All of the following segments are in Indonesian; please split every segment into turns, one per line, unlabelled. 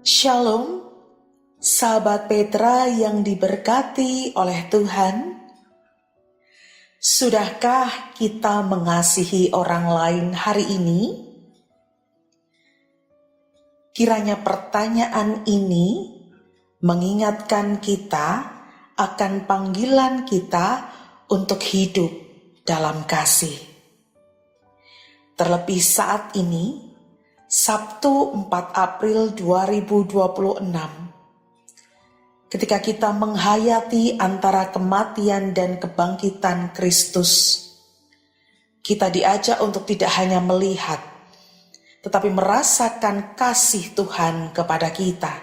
Shalom, sahabat Petra yang diberkati oleh Tuhan. Sudahkah kita mengasihi orang lain hari ini? Kiranya pertanyaan ini mengingatkan kita akan panggilan kita untuk hidup dalam kasih. Terlebih saat ini, Sabtu 4 April 2026, ketika kita menghayati antara kematian dan kebangkitan Kristus, kita diajak untuk tidak hanya melihat, tetapi merasakan kasih Tuhan kepada kita,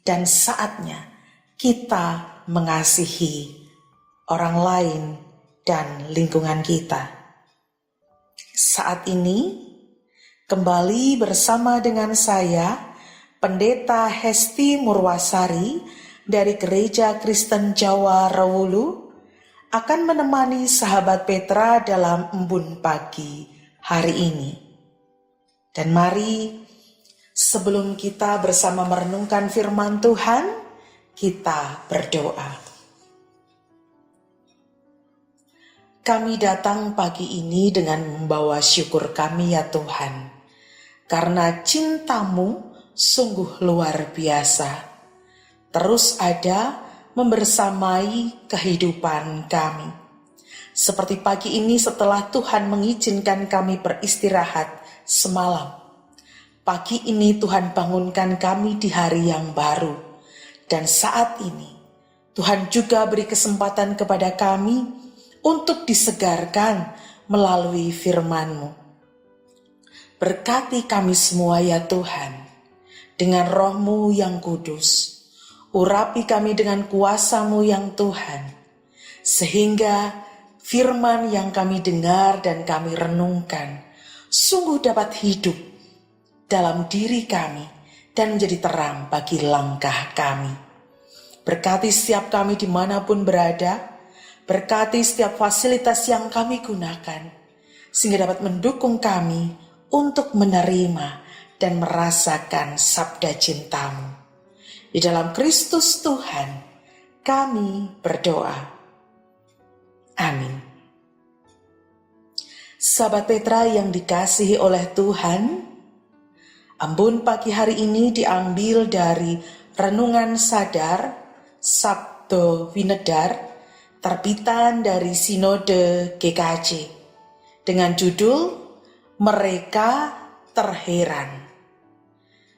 dan saatnya kita mengasihi orang lain dan lingkungan kita. Saat ini, kembali bersama dengan saya, Pendeta Hesti Murwasari dari Gereja Kristen Jawa Rewulu, akan menemani sahabat Petra dalam embun pagi hari ini. Dan mari, sebelum kita bersama merenungkan firman Tuhan, kita berdoa. Kami datang pagi ini dengan membawa syukur kami ya Tuhan, karena cinta-Mu sungguh luar biasa, terus ada membersamai kehidupan kami. Seperti pagi ini setelah Tuhan mengizinkan kami beristirahat semalam, pagi ini Tuhan bangunkan kami di hari yang baru, dan saat ini Tuhan juga beri kesempatan kepada kami untuk disegarkan melalui firman-Mu. Berkati kami semua ya Tuhan, dengan Roh-Mu yang kudus. Urapi kami dengan kuasa-Mu yang Tuhan, sehingga firman yang kami dengar dan kami renungkan sungguh dapat hidup dalam diri kami dan menjadi terang bagi langkah kami. Berkati setiap kami dimanapun berada, berkati setiap fasilitas yang kami gunakan, sehingga dapat mendukung kami untuk menerima dan merasakan sabda cinta-Mu. Di dalam Kristus Tuhan, kami berdoa. Amin. Sahabat Petra yang dikasihi oleh Tuhan, embun pagi hari ini diambil dari Renungan Sadar Sabdo Winedar, terbitan dari Sinode GKJ, dengan judul Mereka Terheran.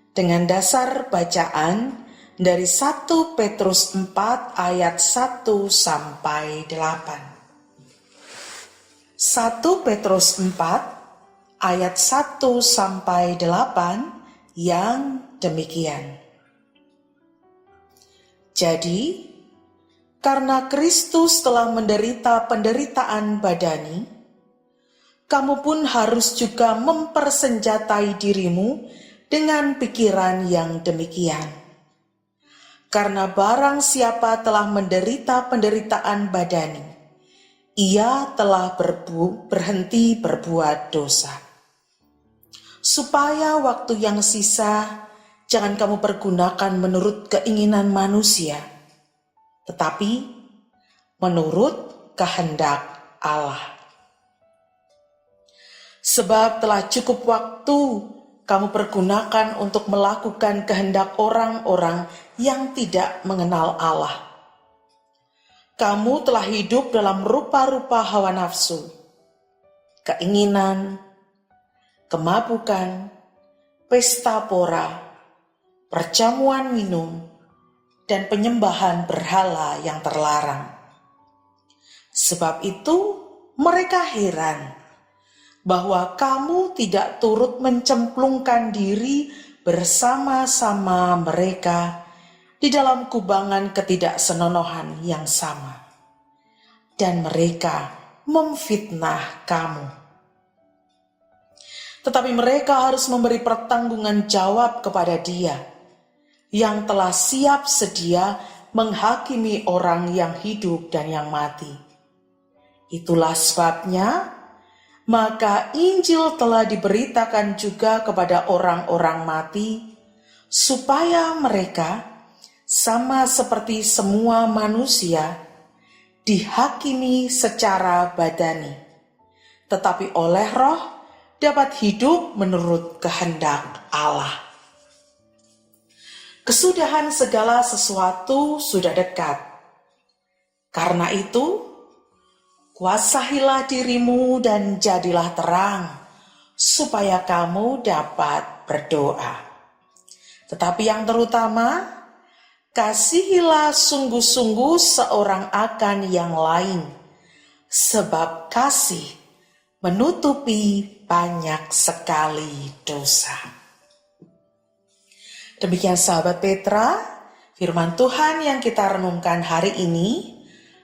Dengan dasar bacaan dari 1 Petrus 4 ayat 1 sampai 8. 1 Petrus 4 ayat 1 sampai 8 yang demikian. Jadi, karena Kristus telah menderita penderitaan badani, kamu pun harus juga mempersenjatai dirimu dengan pikiran yang demikian. Karena barang siapa telah menderita penderitaan badani, ia telah berhenti berbuat dosa. Supaya waktu yang sisa jangan kamu pergunakan menurut keinginan manusia, tetapi menurut kehendak Allah. Sebab telah cukup waktu kamu pergunakan untuk melakukan kehendak orang-orang yang tidak mengenal Allah. Kamu telah hidup dalam rupa-rupa hawa nafsu, keinginan, kemabukan, pesta pora, perjamuan minum, dan penyembahan berhala yang terlarang. Sebab itu mereka heran bahwa kamu tidak turut mencemplungkan diri bersama-sama mereka di dalam kubangan ketidaksenonohan yang sama, dan mereka memfitnah kamu. Tetapi mereka harus memberi pertanggungan jawab kepada Dia yang telah siap sedia menghakimi orang yang hidup dan yang mati. Itulah sebabnya, maka Injil telah diberitakan juga kepada orang-orang mati, supaya mereka sama seperti semua manusia dihakimi secara badani, tetapi oleh Roh dapat hidup menurut kehendak Allah. Kesudahan segala sesuatu sudah dekat. Karena itu, kuasahilah dirimu dan jadilah terang, supaya kamu dapat berdoa. Tetapi yang terutama, kasihilah sungguh-sungguh seorang akan yang lain, sebab kasih menutupi banyak sekali dosa. Demikian sahabat Petra, firman Tuhan yang kita renungkan hari ini.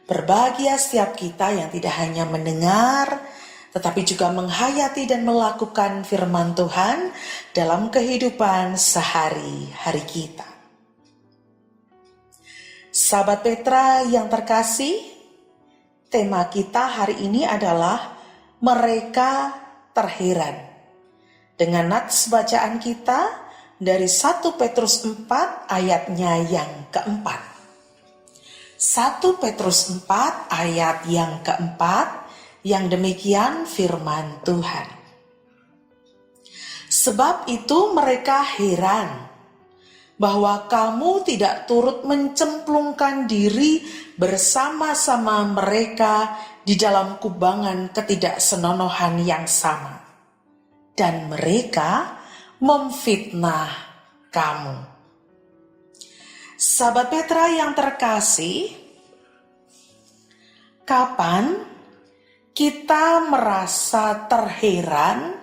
Berbahagia setiap kita yang tidak hanya mendengar, tetapi juga menghayati dan melakukan firman Tuhan dalam kehidupan sehari-hari kita. Sahabat Petra yang terkasih, tema kita hari ini adalah mereka terheran. Dengan nats bacaan kita dari 1 Petrus 4 ayatnya yang keempat. 1 Petrus 4 ayat yang keempat, yang demikian firman Tuhan. Sebab itu mereka heran bahwa kamu tidak turut mencemplungkan diri bersama-sama mereka di dalam kubangan ketidaksenonohan yang sama. Dan mereka memfitnah kamu. Sahabat Petra yang terkasih, kapan kita merasa terheran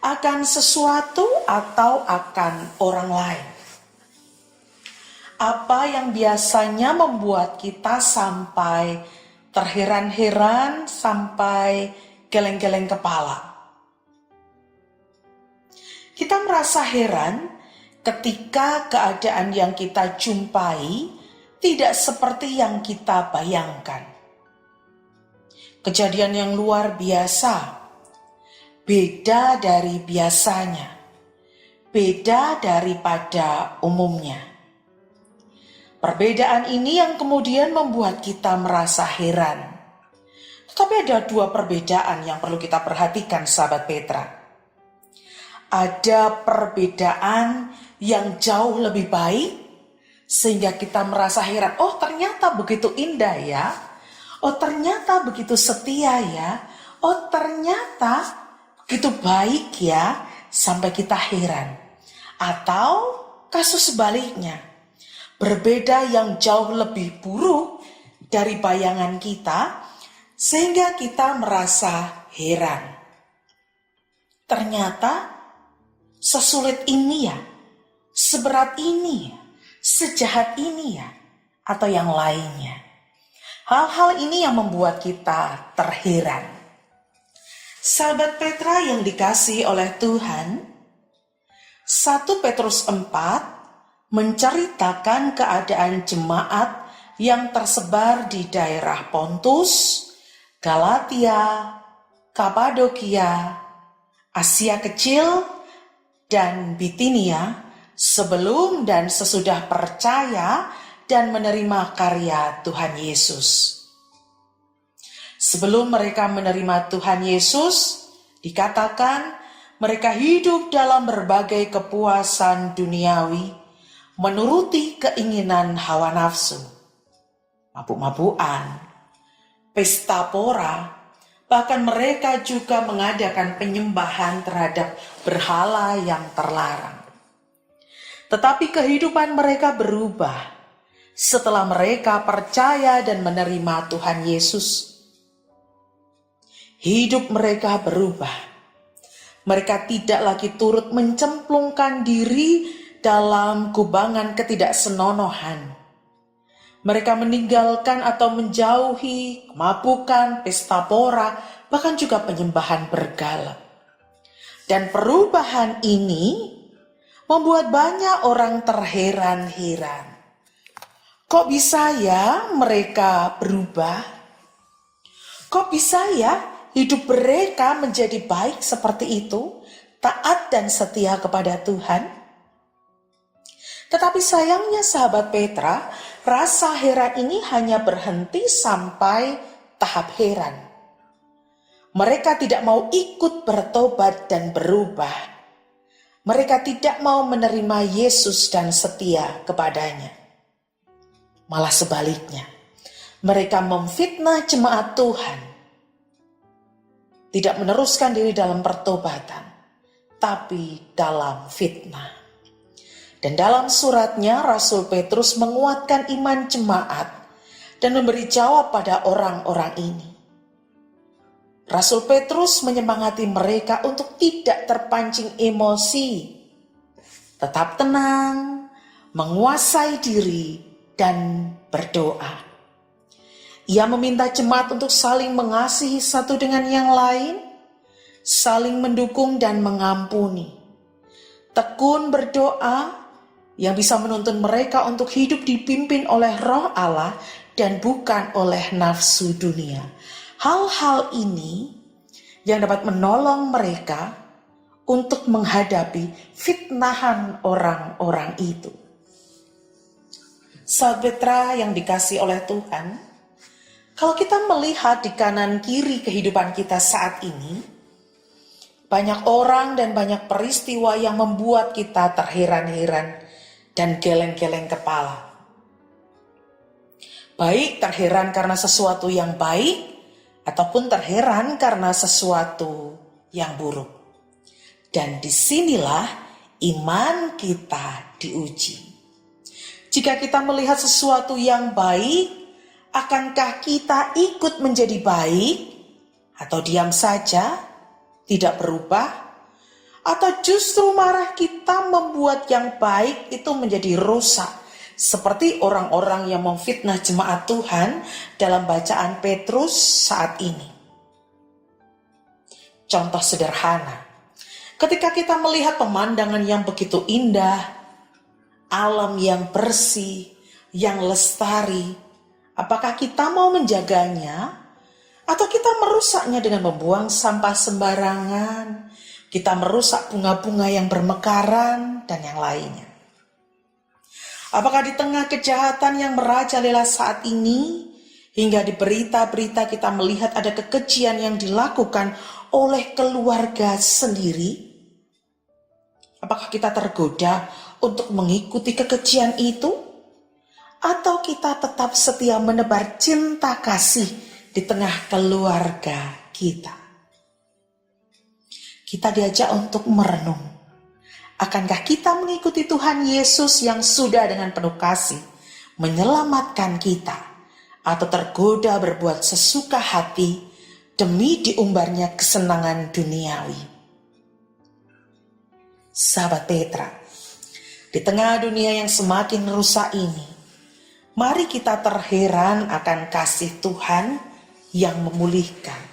akan sesuatu atau akan orang lain? Apa yang biasanya membuat kita sampai terheran-heran, sampai geleng-geleng kepala? Kita merasa heran ketika keadaan yang kita jumpai tidak seperti yang kita bayangkan. Kejadian yang luar biasa, beda dari biasanya, beda daripada umumnya. Perbedaan ini yang kemudian membuat kita merasa heran. Tetapi ada dua perbedaan yang perlu kita perhatikan, sahabat Petra. Ada perbedaan yang jauh lebih baik, sehingga kita merasa heran, oh ternyata begitu indah ya, oh ternyata begitu setia ya, oh ternyata begitu baik ya, sampai kita heran. Atau kasus sebaliknya, berbeda yang jauh lebih buruk dari bayangan kita, sehingga kita merasa heran. Ternyata sesulit ini ya, seberat ini ya, sejahat ini ya, atau yang lainnya. Hal-hal ini yang membuat kita terheran. Sahabat Petra yang dikasihi oleh Tuhan, 1 Petrus 4 menceritakan keadaan jemaat yang tersebar di daerah Pontus, Galatia, Kapadokia, Asia Kecil, dan Bitinia sebelum dan sesudah percaya dan menerima karya Tuhan Yesus. Sebelum mereka menerima Tuhan Yesus, dikatakan mereka hidup dalam berbagai kepuasan duniawi, menuruti keinginan hawa nafsu, mabuk-mabukan, pesta pora, bahkan mereka juga mengadakan penyembahan terhadap berhala yang terlarang. Tetapi kehidupan mereka berubah setelah mereka percaya dan menerima Tuhan Yesus. Hidup mereka berubah. Mereka tidak lagi turut mencemplungkan diri dalam kubangan ketidaksenonohan. Mereka meninggalkan atau menjauhi kemabukan, pesta pora, bahkan juga penyembahan berhala. Dan perubahan ini membuat banyak orang terheran-heran. Kok bisa ya mereka berubah? Kok bisa ya hidup mereka menjadi baik seperti itu, taat dan setia kepada Tuhan? Tetapi sayangnya sahabat Petra, rasa heran ini hanya berhenti sampai tahap heran. Mereka tidak mau ikut bertobat dan berubah. Mereka tidak mau menerima Yesus dan setia kepadanya. Malah sebaliknya, mereka memfitnah jemaat Tuhan. Tidak meneruskan diri dalam pertobatan, tapi dalam fitnah. Dan dalam suratnya, Rasul Petrus menguatkan iman jemaat dan memberi jawab pada orang-orang ini. Rasul Petrus menyemangati mereka untuk tidak terpancing emosi, tetap tenang, menguasai diri, dan berdoa. Ia meminta jemaat untuk saling mengasihi satu dengan yang lain, saling mendukung dan mengampuni. Tekun berdoa yang bisa menuntun mereka untuk hidup dipimpin oleh Roh Allah dan bukan oleh nafsu dunia. Hal-hal ini yang dapat menolong mereka untuk menghadapi fitnahan orang-orang itu. Sahabat Petra yang dikasihi oleh Tuhan, kalau kita melihat di kanan kiri kehidupan kita saat ini, banyak orang dan banyak peristiwa yang membuat kita terheran-heran dan geleng-geleng kepala. Baik terheran karena sesuatu yang baik, ataupun terheran karena sesuatu yang buruk. Dan disinilah iman kita diuji. Jika kita melihat sesuatu yang baik, akankah kita ikut menjadi baik? Atau diam saja, tidak berubah? Atau justru marah kita membuat yang baik itu menjadi rusak? Seperti orang-orang yang memfitnah jemaat Tuhan dalam bacaan Petrus saat ini. Contoh sederhana, ketika kita melihat pemandangan yang begitu indah, alam yang bersih, yang lestari, apakah kita mau menjaganya? Atau kita merusaknya dengan membuang sampah sembarangan, kita merusak bunga-bunga yang bermekaran, dan yang lainnya? Apakah di tengah kejahatan yang merajalela saat ini, hingga di berita-berita kita melihat ada kekejian yang dilakukan oleh keluarga sendiri? Apakah kita tergoda untuk mengikuti kekejian itu? Atau kita tetap setia menebar cinta kasih di tengah keluarga kita? Kita diajak untuk merenung. Akankah kita mengikuti Tuhan Yesus yang sudah dengan penuh kasih menyelamatkan kita, atau tergoda berbuat sesuka hati demi diumbarnya kesenangan duniawi? Sahabat Petra, di tengah dunia yang semakin rusak ini, mari kita terheran akan kasih Tuhan yang memulihkan.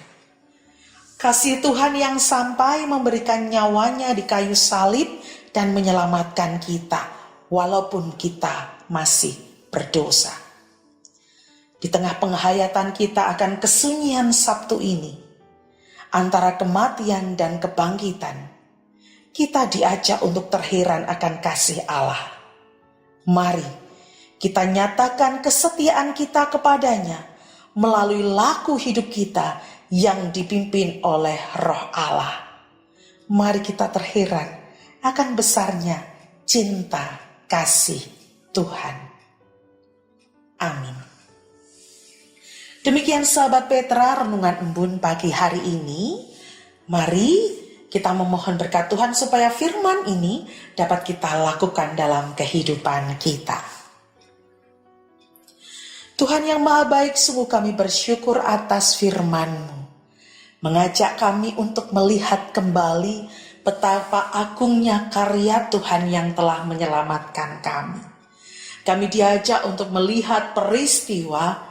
Kasih Tuhan yang sampai memberikan nyawanya di kayu salib dan menyelamatkan kita, walaupun kita masih berdosa. Di tengah penghayatan kita akan kesunyian Sabtu ini, antara kematian dan kebangkitan, kita diajak untuk terheran akan kasih Allah. Mari kita nyatakan kesetiaan kita kepadanya melalui laku hidup kita yang dipimpin oleh Roh Allah. Mari kita terheran akan besarnya cinta kasih Tuhan. Amin. Demikian sahabat Petra, renungan embun pagi hari ini. Mari kita memohon berkat Tuhan supaya firman ini dapat kita lakukan dalam kehidupan kita. Tuhan yang Maha Baik, sungguh kami bersyukur atas firman-Mu, mengajak kami untuk melihat kembali betapa agungnya karya Tuhan yang telah menyelamatkan kami. Kami diajak untuk melihat peristiwa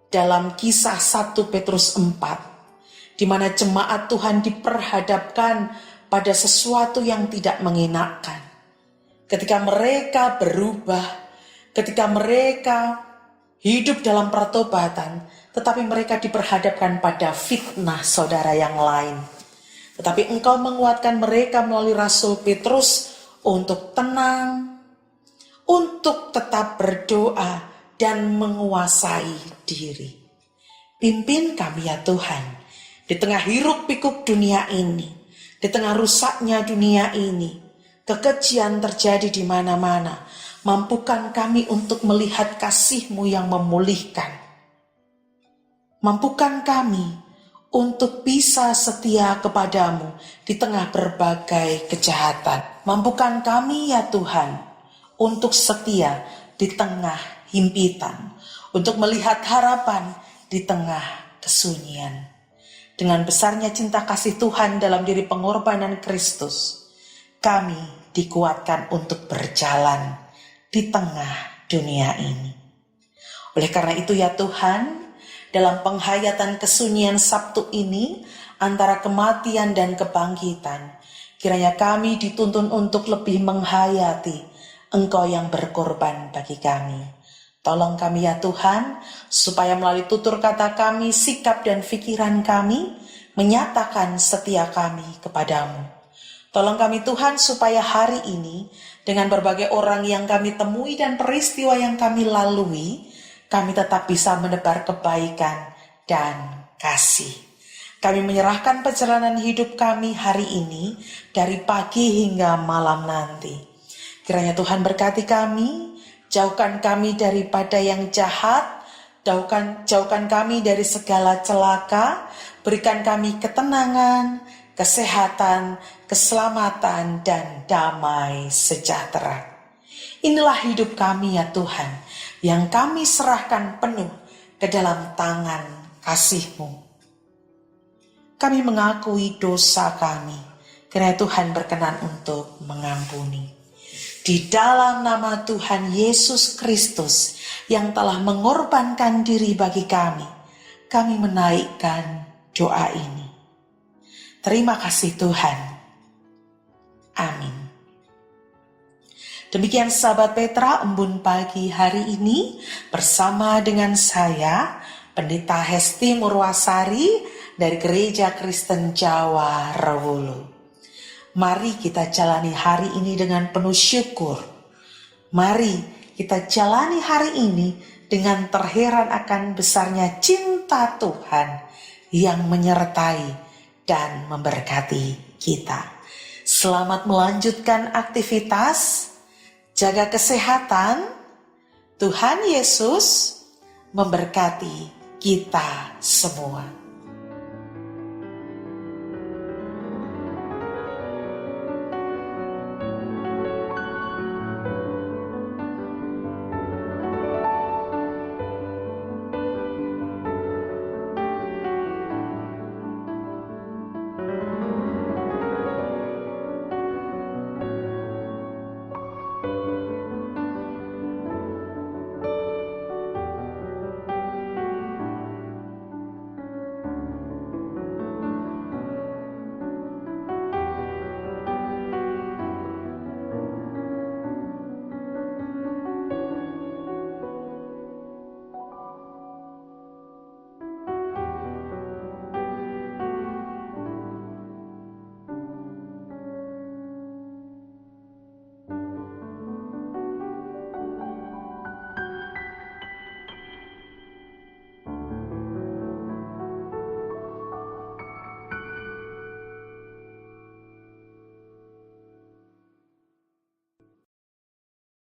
dalam kisah 1 Petrus 4, di mana jemaat Tuhan diperhadapkan pada sesuatu yang tidak mengenakkan. Ketika mereka berubah, ketika mereka hidup dalam pertobatan, tetapi mereka diperhadapkan pada fitnah saudara yang lain. Tetapi Engkau menguatkan mereka melalui Rasul Petrus untuk tenang, untuk tetap berdoa dan menguasai diri. Pimpin kami ya Tuhan, di tengah hiruk pikuk dunia ini, di tengah rusaknya dunia ini, kekejian terjadi di mana-mana. Mampukan kami untuk melihat kasih-Mu yang memulihkan. Mampukan kami untuk bisa setia kepadamu di tengah berbagai kejahatan. Mampukan kami ya Tuhan untuk setia di tengah himpitan, untuk melihat harapan di tengah kesunyian. Dengan besarnya cinta kasih Tuhan dalam diri pengorbanan Kristus, kami dikuatkan untuk berjalan di tengah dunia ini. Oleh karena itu ya Tuhan, dalam penghayatan kesunyian Sabtu ini, antara kematian dan kebangkitan, kiranya kami dituntun untuk lebih menghayati Engkau yang berkorban bagi kami. Tolong kami ya Tuhan, supaya melalui tutur kata kami, sikap dan pikiran kami, menyatakan setia kami kepadamu. Tolong kami Tuhan, supaya hari ini, dengan berbagai orang yang kami temui dan peristiwa yang kami lalui, kami tetap bisa menebar kebaikan dan kasih. Kami menyerahkan perjalanan hidup kami hari ini, dari pagi hingga malam nanti. Kiranya Tuhan berkati kami, jauhkan kami daripada yang jahat, jauhkan kami dari segala celaka, berikan kami ketenangan, kesehatan, keselamatan, dan damai sejahtera. Inilah hidup kami ya Tuhan, yang kami serahkan penuh ke dalam tangan kasih-Mu. Kami mengakui dosa kami, kiranya Tuhan berkenan untuk mengampuni. Di dalam nama Tuhan Yesus Kristus yang telah mengorbankan diri bagi kami menaikkan doa ini. Terima kasih Tuhan. Amin. Demikian sahabat Petra, embun pagi hari ini bersama dengan saya, Pendeta Hesti Murwasari dari Gereja Kristen Jawa Rewolo. Mari kita jalani hari ini dengan penuh syukur. Mari kita jalani hari ini dengan terheran akan besarnya cinta Tuhan yang menyertai dan memberkati kita. Selamat melanjutkan aktivitas, jaga kesehatan. Tuhan Yesus memberkati kita semua.